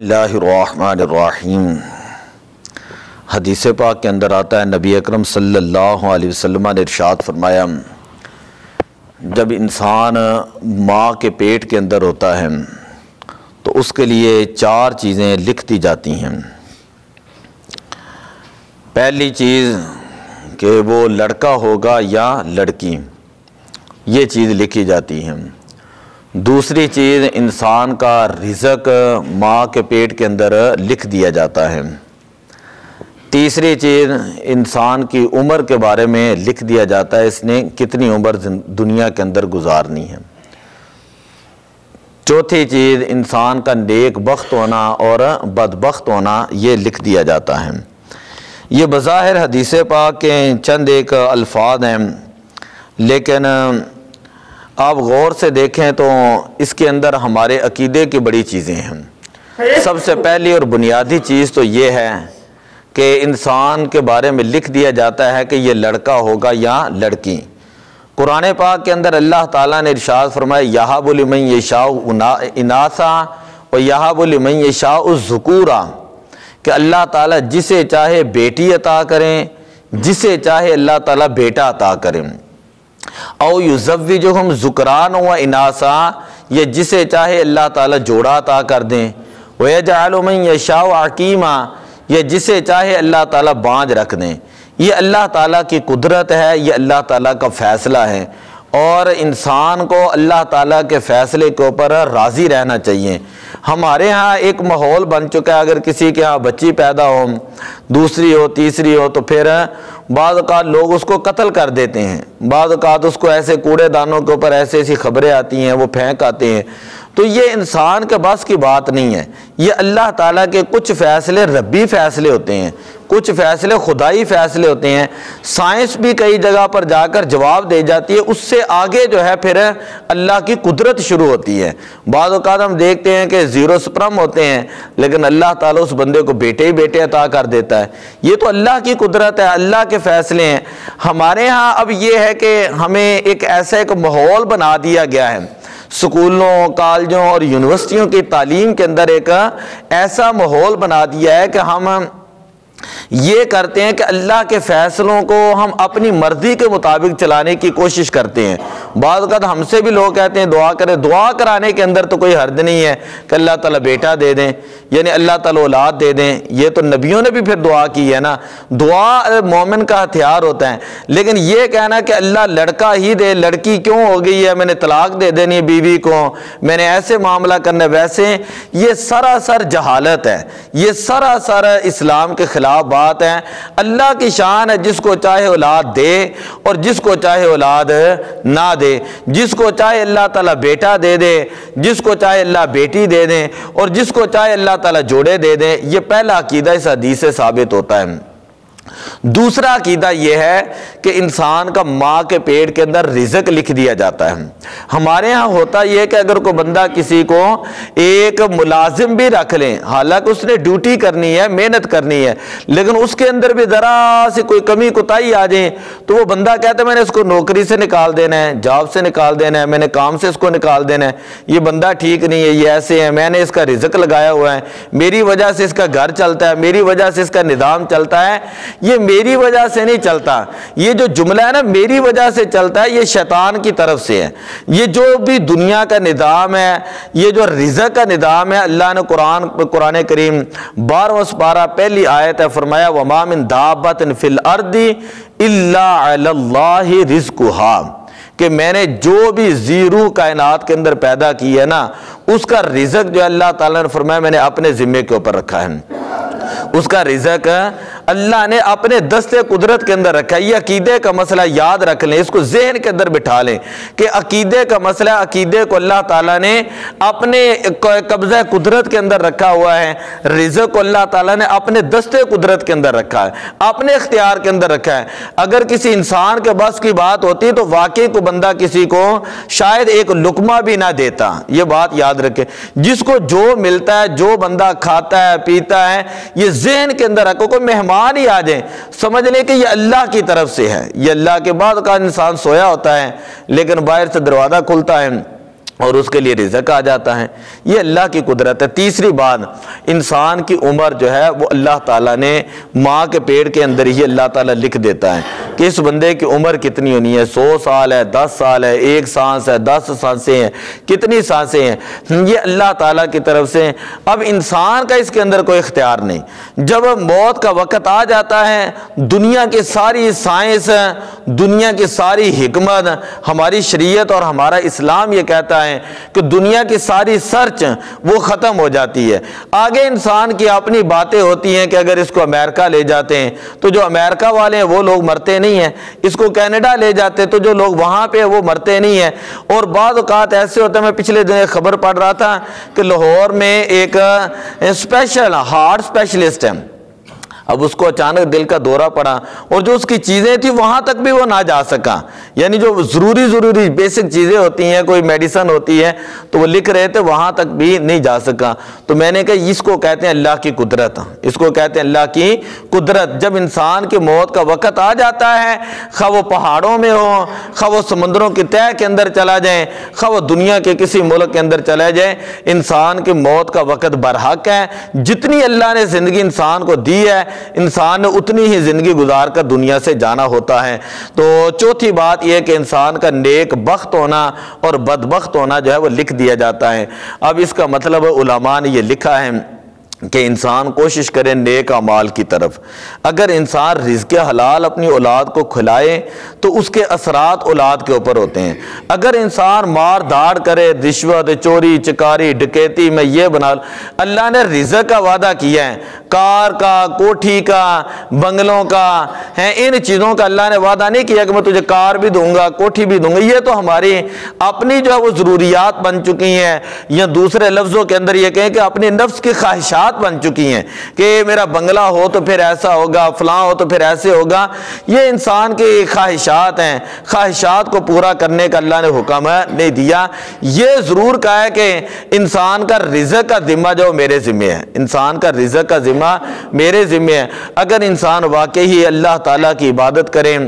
اللہ الرحمن الرحیم۔ حدیث پاک کے اندر آتا ہے نبی اکرم صلی اللہ علیہ وسلم نے ارشاد فرمایا، جب انسان ماں کے پیٹ کے اندر ہوتا ہے تو اس کے لیے 4 چیزیں لکھ دی جاتی ہیں۔ پہلی چیز کہ وہ لڑکا ہوگا یا لڑکی، یہ چیز لکھی جاتی ہے۔ دوسری چیز انسان کا رزق ماں کے پیٹ کے اندر لکھ دیا جاتا ہے۔ تیسری چیز انسان کی عمر کے بارے میں لکھ دیا جاتا ہے، اس نے کتنی عمر دنیا کے اندر گزارنی ہے۔ چوتھی چیز انسان کا نیک بخت ہونا اور بدبخت ہونا، یہ لکھ دیا جاتا ہے۔ یہ بظاہر حدیث پاک کے چند ایک الفاظ ہیں، لیکن آپ غور سے دیکھیں تو اس کے اندر ہمارے عقیدے کی بڑی چیزیں ہیں۔ سب سے پہلی اور بنیادی چیز تو یہ ہے کہ انسان کے بارے میں لکھ دیا جاتا ہے کہ یہ لڑکا ہوگا یا لڑکی۔ قرآن پاک کے اندر اللہ تعالیٰ نے ارشاد فرمایا، یَہَبُ لِمَن یَشَاءُ اِنَاثًا وَیَہَبُ لِمَن یَشَاءُ الذُّکُورَ، کہ اللہ تعالیٰ جسے چاہے بیٹی عطا کریں، جسے چاہے اللہ تعالیٰ بیٹا عطا کریں۔ او یزوجہم ذکرانا و اناسا، یہ جسے چاہے اللہ تعالیٰ جوڑا عطا کر دیں۔ ویجعل من یشاء عقیما، یہ جسے چاہے اللہ تعالیٰ بانجھ رکھ دیں۔ یہ اللہ تعالیٰ کی قدرت ہے، یہ اللہ تعالیٰ کا فیصلہ ہے، اور انسان کو اللہ تعالیٰ کے فیصلے کے اوپر راضی رہنا چاہیے۔ ہمارے ہاں ایک ماحول بن چکا ہے، اگر کسی کے ہاں بچی پیدا ہو، دوسری ہو، تیسری ہو، تو پھر بعض اوقات لوگ اس کو قتل کر دیتے ہیں، بعض اوقات اس کو ایسے کوڑے دانوں کے اوپر ایسی خبریں آتی ہیں وہ پھینک آتے ہیں۔ تو یہ انسان کے بس کی بات نہیں ہے، یہ اللہ تعالیٰ کے کچھ فیصلے ربی فیصلے ہوتے ہیں، کچھ فیصلے خدائی فیصلے ہوتے ہیں۔ سائنس بھی کئی جگہ پر جا کر جواب دے جاتی ہے، اس سے آگے جو ہے پھر اللہ کی قدرت شروع ہوتی ہے۔ بعض اوقات ہم دیکھتے ہیں کہ زیرو سپرم ہوتے ہیں، لیکن اللہ تعالیٰ اس بندے کو بیٹے ہی بیٹے عطا کر دیتا ہے۔ یہ تو اللہ کی قدرت ہے، اللہ کے فیصلے ہیں۔ ہمارے ہاں اب یہ ہے کہ ہمیں ایک ایسا ایک ماحول بنا دیا گیا ہے، سکولوں، کالجوں اور یونیورسٹیوں کی تعلیم کے اندر ایک ایسا ماحول بنا دیا ہے کہ ہم یہ کرتے ہیں کہ اللہ کے فیصلوں کو ہم اپنی مرضی کے مطابق چلانے کی کوشش کرتے ہیں۔ بعض اوقات ہم سے بھی لوگ کہتے ہیں دعا کریں، دعا کرانے کے اندر تو کوئی حرج نہیں ہے کہ اللہ تعالیٰ بیٹا دے دیں، یعنی اللہ تعالیٰ اولاد دے دیں۔ یہ تو نبیوں نے بھی پھر دعا کی ہے نا، دعا مومن کا ہتھیار ہوتا ہے۔ لیکن یہ کہنا کہ اللہ لڑکا ہی دے، لڑکی کیوں ہو گئی ہے، میں نے طلاق دے دینی بیوی کو، میں نے ایسے معاملہ کرنا ویسے، یہ سراسر جہالت ہے، یہ سراسر اسلام کے خلاف بات ہے۔ اللہ کی شان ہے، جس کو چاہے اولاد دے اور جس کو چاہے اولاد نہ دے، جس کو چاہے اللہ تعالیٰ بیٹا دے دے، جس کو چاہے اللہ بیٹی دے دیں، اور جس کو چاہے اللہ تعالیٰ جوڑے دے دیں۔ یہ پہلا عقیدہ اس حدیث سے ثابت ہوتا ہے۔ دوسرا عقیدہ یہ ہے کہ انسان کا ماں کے پیٹ کے اندر رزق لکھ دیا جاتا ہے۔ ہمارے ہاں ہوتا یہ ہے کہ اگر کوئی بندہ کسی کو ایک ملازم بھی رکھ لیں، حالانکہ اس نے ڈیوٹی کرنی ہے، محنت کرنی ہے، لیکن اس کے اندر بھی ذرا سی کوئی کمی کوتاہی آ جائے تو وہ بندہ کہتا ہے میں نے اس کو نوکری سے نکال دینا ہے، جاب سے نکال دینا ہے، میں نے کام سے اس کو نکال دینا ہے، یہ بندہ ٹھیک نہیں ہے، یہ ایسے ہے، میں نے اس کا رزق لگایا ہوا ہے، میری وجہ سے اس کا گھر چلتا ہے، میری وجہ سے اس کا نظام چلتا ہے۔ یہ میری وجہ سے نہیں چلتا، یہ جو جملہ ہے نا میری وجہ سے چلتا ہے، یہ شیطان کی طرف سے ہے۔ یہ جو بھی دنیا کا نظام ہے، یہ جو رزق کا نظام ہے، اللہ نے قرآن کریم 12واں سپارہ پہلی آیت ہے فرمایا، وَمَا مِن دَابَّةٍ فِي الْأَرْضِ إِلَّا عَلَى اللَّهِ رِزْقُهَا، کہ میں نے جو بھی زیرو کائنات کے اندر پیدا کی ہے نا، اس کا رزق جو اللہ تعالیٰ نے فرمایا میں نے اپنے ذمے کے اوپر رکھا ہے، اس کا رزق اللہ نے اپنے دستے قدرت کے اندر رکھا ہے۔ یہ عقیدے کا مسئلہ یاد رکھ لیں، اس کو ذہن کے اندر بٹھا لیں کہ عقیدے کا مسئلہ، عقیدے کو اللہ تعالیٰ نے اپنے قبضہ قدرت کے اندر رکھا ہوا ہے، رزق کو اللہ تعالیٰ نے اپنے دستے قدرت کے اندر رکھا ہے، اپنے اختیار کے اندر رکھا ہے۔ اگر کسی انسان کے بس کی بات ہوتی تو واقعی کو بندہ کسی کو شاید ایک لقمہ بھی نہ دیتا۔ یہ بات یاد رکھے، جس کو جو ملتا ہے، جو بندہ کھاتا ہے پیتا ہے، یہ ذہن کے اندر رکھو۔ کوئی مہمان ہی آ جائیں، سمجھ لیں کہ یہ اللہ کی طرف سے ہے، یہ اللہ کے بعد کا انسان سویا ہوتا ہے لیکن باہر سے دروازہ کھلتا ہے، اور اس کے لیے رزق آ جاتا ہے۔ یہ اللہ کی قدرت ہے۔ تیسری بات، انسان کی عمر جو ہے وہ اللہ تعالیٰ نے ماں کے پیٹ کے اندر ہی اللہ تعالیٰ لکھ دیتا ہے کہ اس بندے کی عمر کتنی ہونی ہے، 100 سال ہے، 10 سال ہے، 1 سانس ہے، 10 سانسیں ہیں، کتنی سانسیں ہیں، یہ اللہ تعالیٰ کی طرف سے۔ اب انسان کا اس کے اندر کوئی اختیار نہیں۔ جب موت کا وقت آ جاتا ہے، دنیا کی ساری سائنس، دنیا کی ساری حکمت، ہماری شریعت اور ہمارا اسلام یہ کہتا ہے کہ دنیا کی ساری سرچ وہ ختم ہو جاتی ہے۔ آگے انسان کی اپنی باتیں ہوتی ہیں کہ اگر اس کو امریکہ لے جاتے ہیں تو جو امریکہ والے ہیں وہ لوگ مرتے نہیں ہیں، اس کو کینیڈا لے جاتے تو جو لوگ وہاں پہ وہ مرتے نہیں ہیں۔ اور بعض اوقات ایسے ہوتا ہے، میں پچھلے دن ایک خبر پڑھ رہا تھا کہ لاہور میں ایک اسپیشل ہارٹ اسپیشلسٹ ہے، اب اس کو اچانک دل کا دورہ پڑا اور جو اس کی چیزیں تھی وہاں تک بھی وہ نہ جا سکا، یعنی جو ضروری بیسک چیزیں ہوتی ہیں، کوئی میڈیسن ہوتی ہے تو وہ لکھ رہے تھے، وہاں تک بھی نہیں جا سکا۔ تو میں نے کہا اس کو کہتے ہیں اللہ کی قدرت، اس کو کہتے ہیں اللہ کی قدرت۔ جب انسان کی موت کا وقت آ جاتا ہے، خواہ وہ پہاڑوں میں ہو، خواہ وہ سمندروں کی تہہ کے اندر چلا جائے، خواہ وہ دنیا کے کسی ملک کے اندر چلا جائے، انسان کی موت کا وقت برحق ہے۔ جتنی اللہ نے زندگی انسان کو دی ہے، انسان نے اتنی ہی زندگی گزار کر دنیا سے جانا ہوتا ہے۔ تو چوتھی بات یہ کہ انسان کا نیک بخت ہونا اور بدبخت ہونا جو ہے وہ لکھ دیا جاتا ہے۔ اب اس کا مطلب علماء نے یہ لکھا ہے کہ انسان کوشش کرے نیک اعمال کی طرف۔ اگر انسان رزق حلال اپنی اولاد کو کھلائے تو اس کے اثرات اولاد کے اوپر ہوتے ہیں۔ اگر انسان مار دھاڑ کرے، رشوت، چوری چکاری، ڈکیتی میں یہ بنا، اللہ نے رزق کا وعدہ کیا ہے، کار کا، کوٹھی کا، بنگلوں کا ہے، ان چیزوں کا اللہ نے وعدہ نہیں کیا کہ میں تجھے کار بھی دوں گا، کوٹھی بھی دوں گا۔ یہ تو ہماری اپنی جو ہے وہ ضروریات بن چکی ہیں، یا دوسرے لفظوں کے اندر یہ کہیں کہ اپنی نفس کی خواہشات بن چکی ہیں کہ میرا بنگلہ ہو تو پھر ایسا ہوگا، فلاں ہو تو پھر ایسے ہوگا۔ یہ انسان کی خواہشات ہیں، خواہشات کو پورا کرنے کا اللہ نے حکم نہیں دیا۔ یہ ضرور کہا ہے کہ انسان کا رزق کا ذمہ جو میرے ذمہ ہے، انسان کا رزق کا ذمہ میرے ذمہ ہے۔ اگر انسان واقعی اللہ تعالیٰ کی عبادت کریں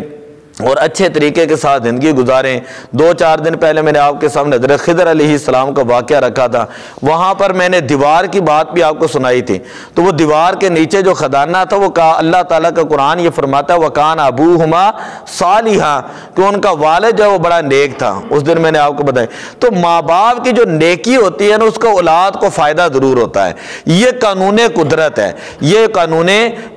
اور اچھے طریقے کے ساتھ زندگی گزاریں۔ 2-4 دن پہلے میں نے آپ کے سامنے حضرت خضر علیہ السلام کا واقعہ رکھا تھا، وہاں پر میں نے دیوار کی بات بھی آپ کو سنائی تھی۔ تو وہ دیوار کے نیچے جو خزانہ تھا وہ اللہ تعالیٰ کا قرآن یہ فرماتا ہے وَكَانَ أَبُوهُمَا صَالِحًا، کہ ان کا والد جو ہے وہ بڑا نیک تھا۔ اس دن میں نے آپ کو بتایا۔ تو ماں باپ کی جو نیکی ہوتی ہے نا، اس کا اولاد کو فائدہ ضرور ہوتا ہے۔ یہ قانون قدرت ہے، یہ قانون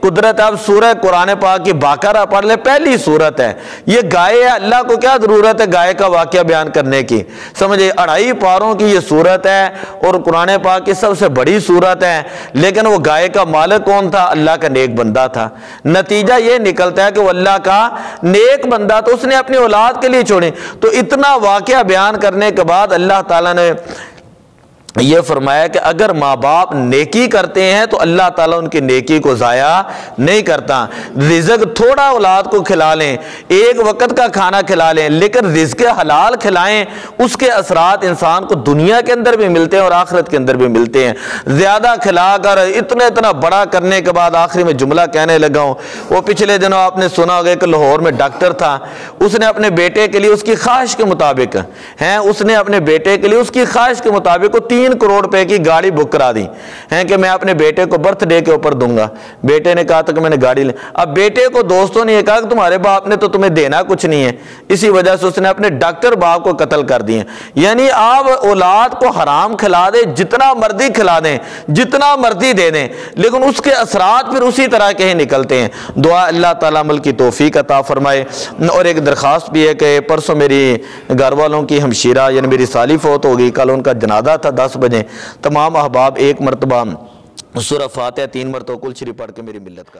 قدرت ہے۔ اب سورہ قرآن پاک کی باقرہ پڑھ لے، پہلی سورت ہے۔ یہ گائے ہے، اللہ کو کیا ضرورت ہے گائے کا واقعہ بیان کرنے کی؟ سمجھے 2.5 پاروں کی یہ سورت ہے اور قرآن پاک کی سب سے بڑی سورت ہے، لیکن وہ گائے کا مالک کون تھا؟ اللہ کا نیک بندہ تھا۔ نتیجہ یہ نکلتا ہے کہ وہ اللہ کا نیک بندہ تو اس نے اپنی اولاد کے لیے چھوڑی۔ تو اتنا واقعہ بیان کرنے کے بعد اللہ تعالیٰ نے یہ فرمایا کہ اگر ماں باپ نیکی کرتے ہیں تو اللہ تعالیٰ ان کی نیکی کو ضائع نہیں کرتا۔ رزق تھوڑا اولاد کو کھلا لیں، ایک وقت کا کھانا کھلا لیں، لیکن رزق حلال کھلائیں، اس کے اثرات انسان کو دنیا کے اندر بھی ملتے ہیں اور آخرت کے اندر بھی ملتے ہیں۔ زیادہ کھلا کر اتنا بڑا کرنے کے بعد آخری میں جملہ کہنے لگا ہوں، وہ پچھلے دنوں آپ نے سنا ہوگا کہ لاہور میں ڈاکٹر تھا، اس نے اپنے بیٹے کے لیے اس کی خواہش کے مطابق اس نے اپنے بیٹے کے لیے اس کی خواہش کے مطابق 3 کروڑ روپے کی گاڑی بک کرا دی ہیں کہ میں اپنے بیٹے کو برتھ ڈے کے اوپر دوں گا۔ بیٹے نے کہا تھا کہ میں نے گاڑی لے، اب بیٹے کو دوستوں نے یہ کہا کہ تمہارے باپ نے تو تمہیں دینا کچھ نہیں ہے، اسی وجہ سے اس نے اپنے ڈاکٹر باپ کو قتل کر دیے۔ یعنی آپ اولاد کو حرام کھلا دیں، جتنا مرضی کھلا دیں، جتنا مرضی دے دیں، لیکن اس کے اثرات پھر اسی طرح کے ہی نکلتے ہیں۔ دعا اللہ تعالیٰ عمل کی توفیق عطا فرمائے۔ اور ایک درخواست بھی ہے کہ پرسوں میری گھر والوں کی ہمشیرہ یعنی میری سالی فوت ہو گئی، کل ان کا جنازہ تھا 10 بجے۔ تمام احباب ایک مرتبہ سورہ فاتحہ 3 مرتبہ کل شریف پڑھ کے میری ملت کر